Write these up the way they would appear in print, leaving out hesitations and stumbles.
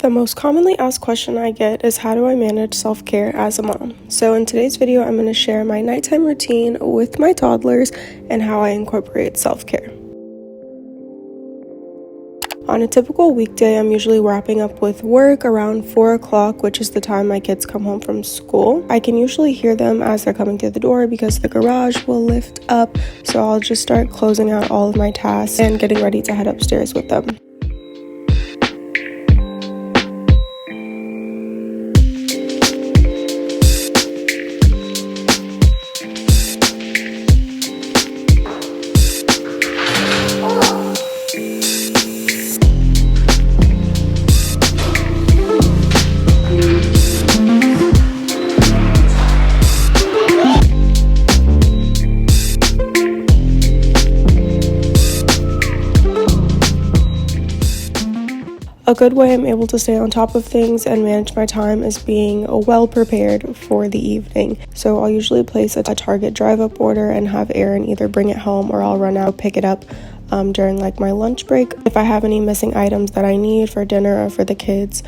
The most commonly asked question I get is how do I manage self-care as a mom? So in today's video, I'm going to share my nighttime routine with my toddlers and how I incorporate self-care. On a typical weekday, I'm usually wrapping up with work around 4 o'clock, which is the time my kids come home from school. I can usually hear them as they're coming through the door because the garage will lift up, so I'll just start closing out all of my tasks and getting ready to head upstairs with them. A good way I'm able to stay on top of things and manage my time is being well prepared for the evening. So I'll usually place a Target drive-up order and have Aaron either bring it home or I'll run out, pick it up during like my lunch break. If I have any missing items that I need for dinner or for the kids.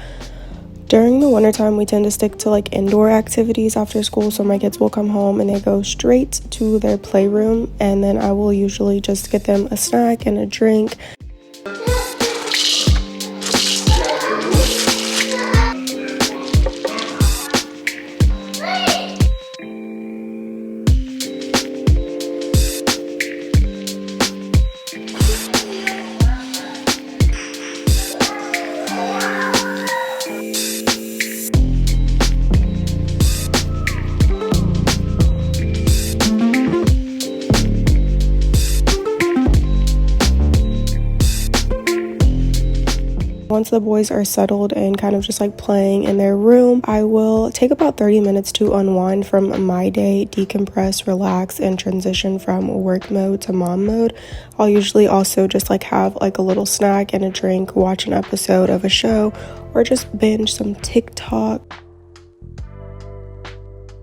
During the wintertime, we tend to stick to like indoor activities after school, so my kids will come home and they go straight to their playroom, and then I will usually just get them a snack and a drink. Once the boys are settled and kind of just like playing in their room, I will take about 30 minutes to unwind from my day, decompress, relax, and transition from work mode to mom mode. I'll usually also just like have like a little snack and a drink, watch an episode of a show, or just binge some TikTok.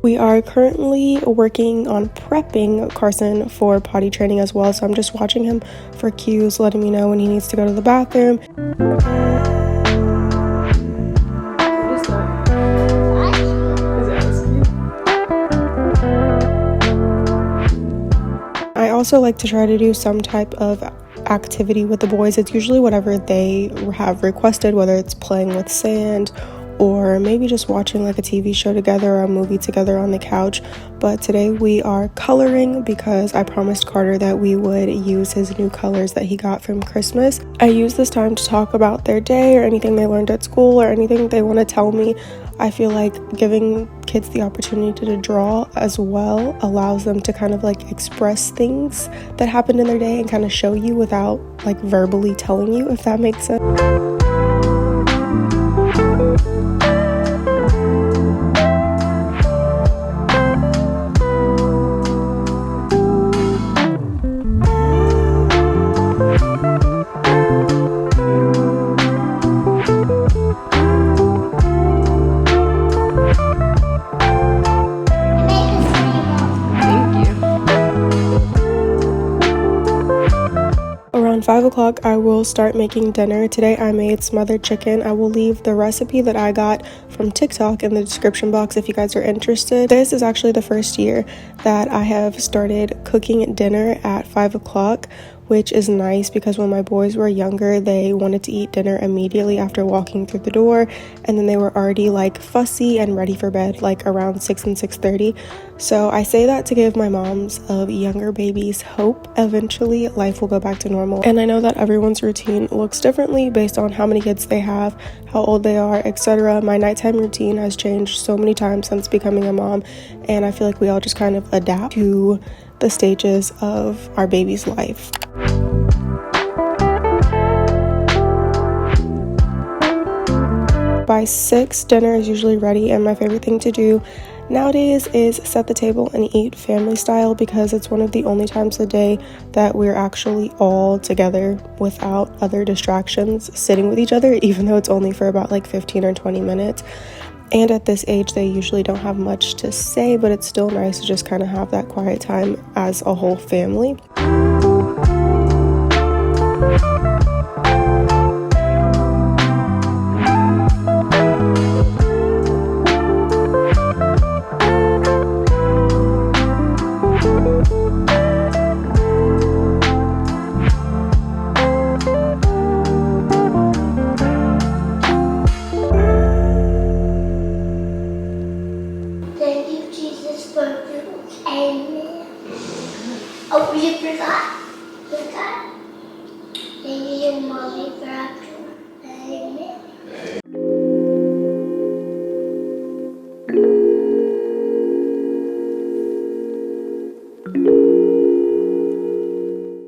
We are currently working on prepping Carson for potty training as well, so I'm just watching him for cues, letting me know when he needs to go to the bathroom. I also like to try to do some type of activity with the boys. It's usually whatever they have requested, whether it's playing with sand or maybe just watching like a TV show together or a movie together on the couch. But today we are coloring because I promised Carter that we would use his new colors that he got from Christmas. I use this time to talk about their day or anything they learned at school or anything they want to tell me. I feel like giving kids the opportunity to draw as well allows them to kind of like express things that happened in their day and kind of show you without like verbally telling you, if that makes sense. Around 5 o'clock, I will start making dinner. Today I made smothered chicken. I will leave the recipe that I got from TikTok in the description box if you guys are interested. This is actually the first year that I have started cooking dinner at 5 o'clock, which is nice because when my boys were younger, they wanted to eat dinner immediately after walking through the door, and then they were already like fussy and ready for bed like around 6 and 6:30. So I say that to give my moms of younger babies hope. Eventually life will go back to normal, and I know that everyone's routine looks differently based on how many kids they have, how old they are, etc. My nighttime routine has changed so many times since becoming a mom, and I feel like we all just kind of adapt to the stages of our baby's life. By 6, dinner is usually ready, and my favorite thing to do nowadays is set the table and eat family style because it's one of the only times a day that we're actually all together without other distractions sitting with each other, even though it's only for about like 15 or 20 minutes. And at this age, they usually don't have much to say, but it's still nice to just kind of have that quiet time as a whole family.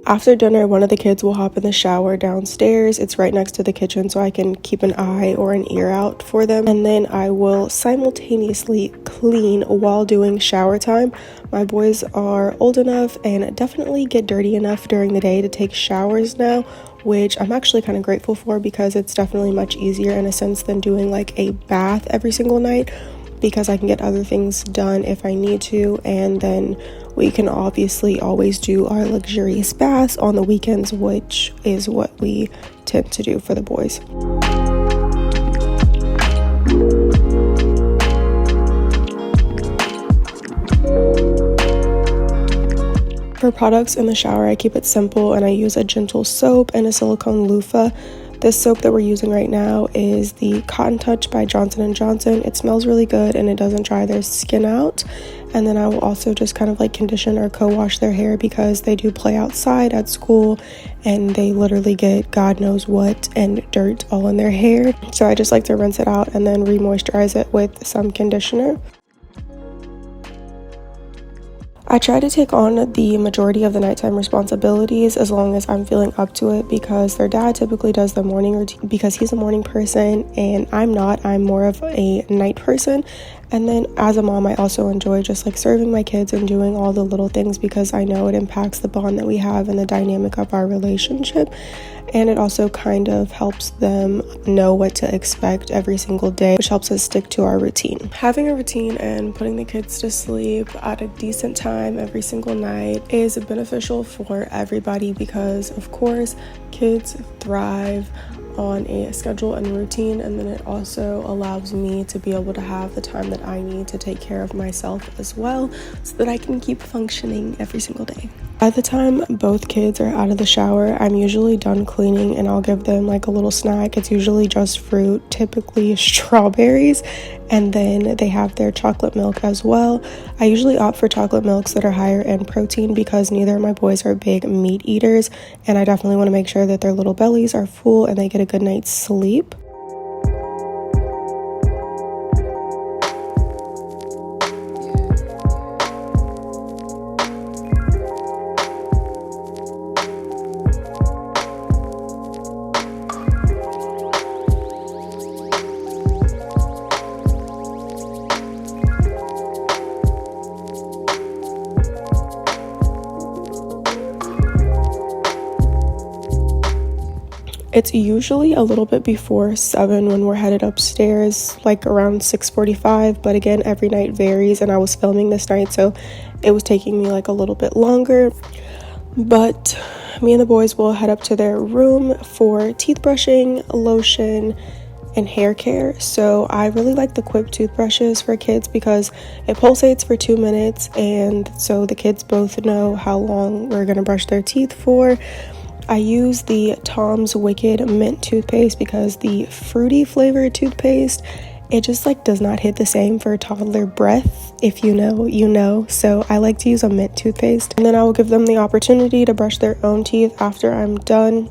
After dinner, one of the kids will hop in the shower downstairs. It's right next to the kitchen, so I can keep an eye or an ear out for them. And then I will simultaneously clean while doing shower time. My boys are old enough and definitely get dirty enough during the day to take showers now, which I'm actually kind of grateful for, because it's definitely much easier in a sense than doing like a bath every single night, because I can get other things done if I need to. And then we can obviously always do our luxurious baths on the weekends, which is what we tend to do for the boys. For products in the shower, I keep it simple and I use a gentle soap and a silicone loofah. This soap that we're using right now is the Cotton Touch by Johnson & Johnson. It smells really good and it doesn't dry their skin out. And then I will also just kind of like condition or co-wash their hair, because they do play outside at school and they literally get God knows what and dirt all in their hair. So I just like to rinse it out and then re-moisturize it with some conditioner. I try to take on the majority of the nighttime responsibilities as long as I'm feeling up to it, because their dad typically does the morning routine because he's a morning person and I'm not. I'm more of a night person. And then as a mom, I also enjoy just like serving my kids and doing all the little things, because I know it impacts the bond that we have and the dynamic of our relationship. And it also kind of helps them know what to expect every single day, which helps us stick to our routine. Having a routine and putting the kids to sleep at a decent time every single night is beneficial for everybody, because of course kids thrive on a schedule and routine, and then it also allows me to be able to have the time that I need to take care of myself as well, so that I can keep functioning every single day. By the time both kids are out of the shower, I'm usually done cleaning and I'll give them like a little snack. It's usually just fruit, typically strawberries, and then they have their chocolate milk as well. I usually opt for chocolate milks that are higher in protein, because neither of my boys are big meat eaters, and I definitely want to make sure that their little bellies are full and they get a good night's sleep. It's usually a little bit before 7 when we're headed upstairs, like around 6:45, but again, every night varies, and I was filming this night, so it was taking me like a little bit longer. But me and the boys will head up to their room for teeth brushing, lotion, and hair care. So I really like the Quip toothbrushes for kids because it pulsates for 2 minutes, and so the kids both know how long we're gonna brush their teeth for. I use the Tom's Wicked mint toothpaste because the fruity flavored toothpaste, it just like does not hit the same for toddler breath. If you know, you know. So I like to use a mint toothpaste, and then I will give them the opportunity to brush their own teeth after I'm done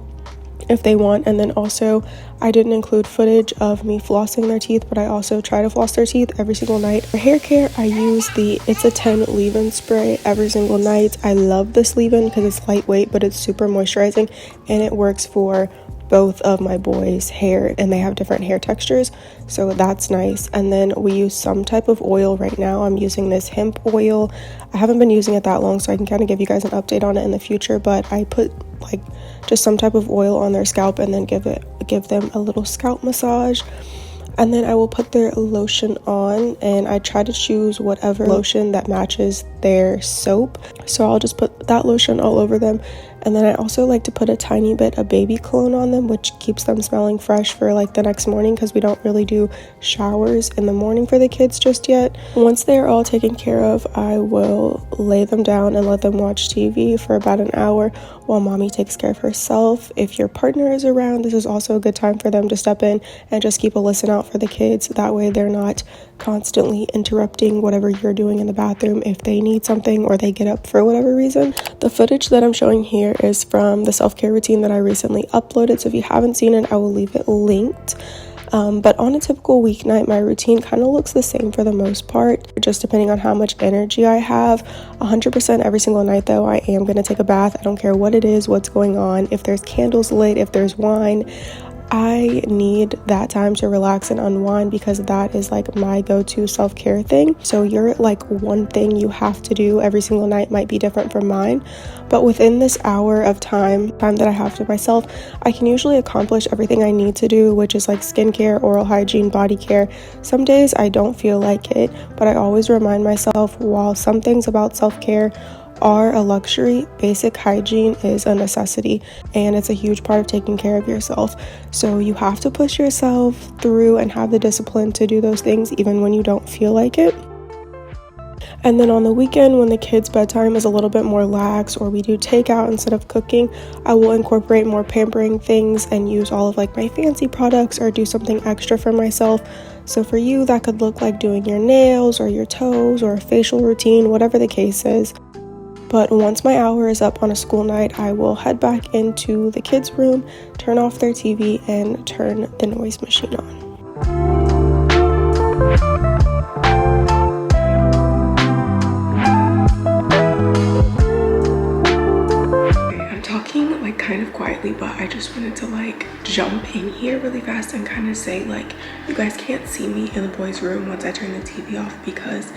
if they want. And then also, I didn't include footage of me flossing their teeth, but I also try to floss their teeth every single night. For hair care, I use the It's a 10 leave-in spray every single night. I love this leave-in because it's lightweight, but it's super moisturizing, and it works for both of my boys' hair, and they have different hair textures, so that's nice. And then we use some type of oil. Right now I'm using this hemp oil. I haven't been using it that long, so I can kind of give you guys an update on it in the future, but I put like just some type of oil on their scalp and then give them a little scalp massage. And then I will put their lotion on, and I try to choose whatever lotion that matches their soap. So I'll just put that lotion all over them. And then I also like to put a tiny bit of baby cologne on them, which keeps them smelling fresh for like the next morning, because we don't really do showers in the morning for the kids just yet. Once they are all taken care of, I will lay them down and let them watch TV for about an hour while mommy takes care of herself. If your partner is around, this is also a good time for them to step in and just keep a listen out for the kids. That way they're not constantly interrupting whatever you're doing in the bathroom if they need something or they get up for whatever reason. The footage that I'm showing here is from the self-care routine that I recently uploaded, so if you haven't seen it, I will leave it linked. But on a typical weeknight, my routine kind of looks the same for the most part, just depending on how much energy I have. 100% every single night though, I am going to take a bath. I don't care what it is, what's going on, if there's candles lit, if there's wine. I need that time to relax and unwind because that is like my go-to self-care thing. So your like one thing you have to do every single night might be different from mine, but within this hour of time that I have to myself, I can usually accomplish everything I need to do, which is like skincare, oral hygiene, body care. Some days I don't feel like it, but I always remind myself, while some things about self-care are a luxury, basic hygiene is a necessity, and it's a huge part of taking care of yourself. So you have to push yourself through and have the discipline to do those things even when you don't feel like it. And then on the weekend, when the kids' bedtime is a little bit more lax or we do takeout instead of cooking, I will incorporate more pampering things and use all of like my fancy products or do something extra for myself. So for you, that could look like doing your nails or your toes or a facial routine, whatever the case is. But once my hour is up on a school night, I will head back into the kids' room, turn off their TV, and turn the noise machine on. I'm talking like kind of quietly, but I just wanted to like jump in here really fast and kind of say like, you guys can't see me in the boys' room once I turn the TV off because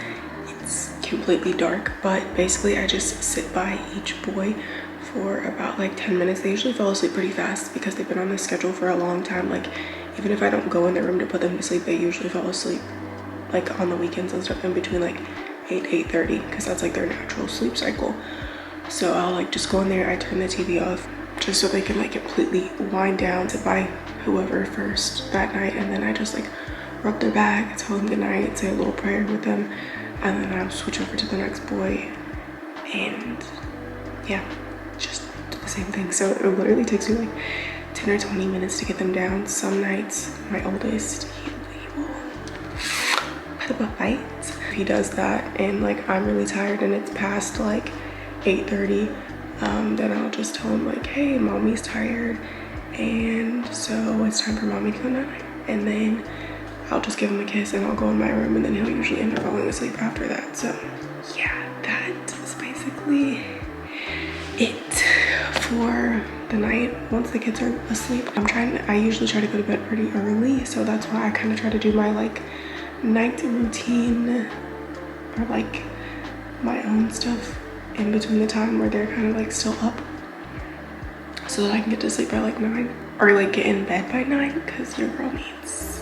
it's completely dark, but basically I just sit by each boy for about like 10 minutes. They usually fall asleep pretty fast because they've been on this schedule for a long time. Like even if I don't go in their room to put them to sleep, they usually fall asleep like on the weekends and stuff in between like 8:30 because that's like their natural sleep cycle. So I'll like just go in there, I turn the TV off just so they can like completely wind down, sit by whoever first that night, and then I just like rub their back, tell them good night, say a little prayer with them, and then I'll switch over to the next boy and yeah, just do the same thing. So it literally takes me like 10 or 20 minutes to get them down. Some nights my oldest, he will put up a fight. If he does that and like I'm really tired and it's past like 8:30, then I'll just tell him like, hey, mommy's tired and so it's time for mommy to go night, and then I'll just give him a kiss and I'll go in my room, and then he'll usually end up falling asleep after that. So yeah, that is basically it for the night once the kids are asleep. I usually try to go to bed pretty early, so that's why I kind of try to do my like night routine or like my own stuff in between the time where they're kind of like still up, so that I can get to sleep by like 9 or like get in bed by 9, because your girl needs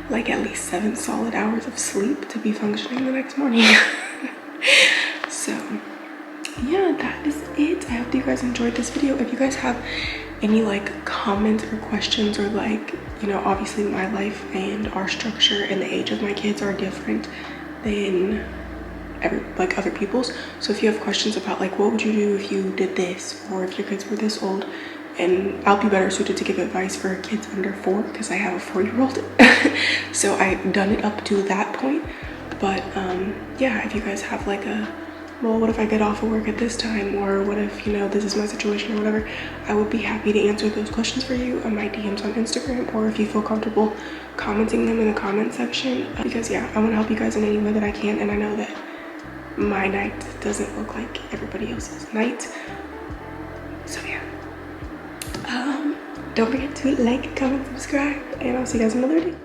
like at least 7 solid hours of sleep to be functioning the next morning. So yeah, that is it. I hope you guys enjoyed this video. If you guys have any like comments or questions, or like, you know, obviously my life and our structure and the age of my kids are different than other people's. So if you have questions about like what would you do if you did this, or if your kids were this old, and I'll be better suited to give advice for kids under 4 because I have a 4-year-old. So I've done it up to that point. But yeah, if you guys have like a, well, what if I get off of work at this time, or what if, you know, this is my situation or whatever, I would be happy to answer those questions for you on my DMs on Instagram, or if you feel comfortable commenting them in the comment section, because yeah, I want to help you guys in any way that I can, and I know that my night doesn't look like everybody else's night. So yeah, don't forget to like, comment, subscribe, and I'll see you guys in another video.